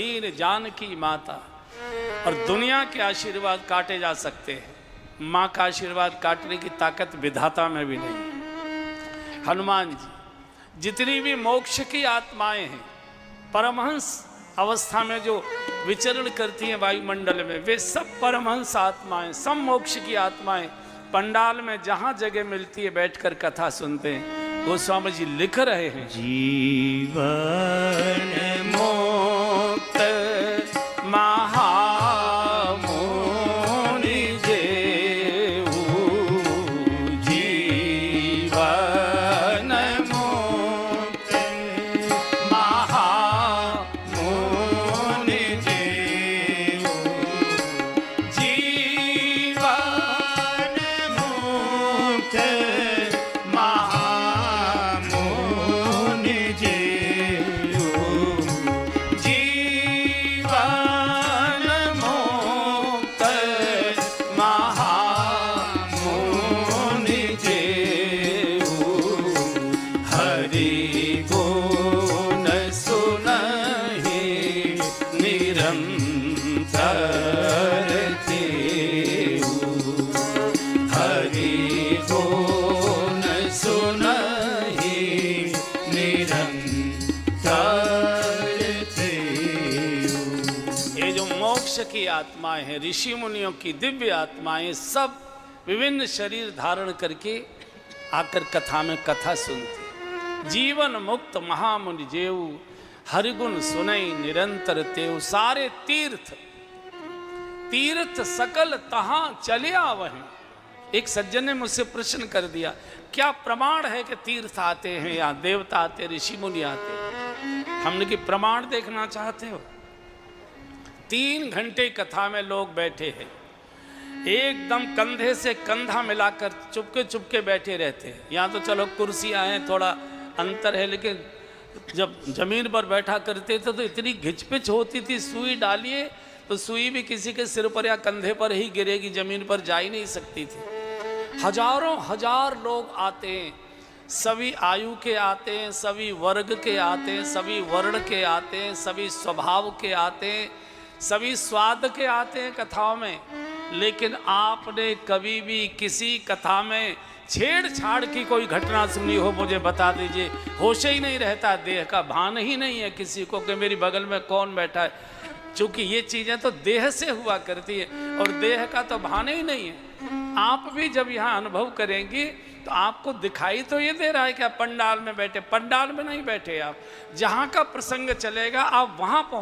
दीन जानकी माता। और दुनिया के आशीर्वाद काटे जा सकते हैं, माँ का आशीर्वाद काटने की ताकत विधाता में भी नहीं है। हनुमान जी जितनी भी मोक्ष की आत्माएं हैं, परमहंस अवस्था में जो विचरण करती हैं वायुमंडल में, वे सब परमहंस आत्माएं, सब मोक्ष की आत्माएं पंडाल में जहां जगह मिलती है बैठकर कथा सुनते हैं। गोस्वामी जी लिख रहे हैं, जीवन मुक्त महामुनि जेऊ, जीवन मुक्त महामुनि जेऊ, जीवन मुक्त महामुनि जेऊ, जीवन मुक्त महामुनि जेऊ, हरि गुण सुनहि निरंतर तेऊ, हरि गुण सुनहि निरंतर तेऊ। ये जो मोक्ष की आत्माएं हैं, ऋषि मुनियों की दिव्य आत्माएं, सब विभिन्न शरीर धारण करके आकर कथा में कथा सुनती। जीवन मुक्त महामुनि जेऊ, हरिगुण सुनई निरंतर तेऊ। सारे तीर्थ तीर्थ सकल तहां चले आवहीं। एक सज्जन ने मुझसे प्रश्न कर दिया, क्या प्रमाण है कि तीर्थ आते हैं या देवता आते, ऋषि मुनि आते हैं? हमने कि प्रमाण देखना चाहते हो? 3 घंटे कथा में लोग बैठे हैं, एकदम कंधे से कंधा मिलाकर चुपके चुपके बैठे रहते हैं। यहाँ तो चलो कुर्सियाँ हैं, थोड़ा अंतर है, लेकिन जब जमीन पर बैठा करते थे तो इतनी घिचपिच होती थी। सुई डालिए तो सुई भी किसी के सिर पर या कंधे पर ही गिरेगी, जमीन पर जा ही नहीं सकती थी। हजारों हजार लोग आते हैं, सभी आयु के आते हैं, सभी वर्ग के आते हैं, सभी वर्ण के आते हैं, सभी स्वभाव के आते हैं, सभी स्वाद के आते हैं कथाओं में। लेकिन आपने कभी भी किसी कथा में छेड़छाड़ की कोई घटना सुनी हो? मुझे बता दीजिए। होश ही नहीं रहता, देह का भान ही नहीं है किसी को कि मेरी बगल में कौन बैठा है। क्योंकि ये चीज़ें तो देह से हुआ करती है और देह का तो भान ही नहीं है। आप भी जब यहाँ अनुभव करेंगे तो आपको दिखाई तो ये दे रहा है कि आप पंडाल में बैठे, पंडाल में नहीं बैठे। आप जहाँ का प्रसंग चलेगा आप वहाँ पहुँच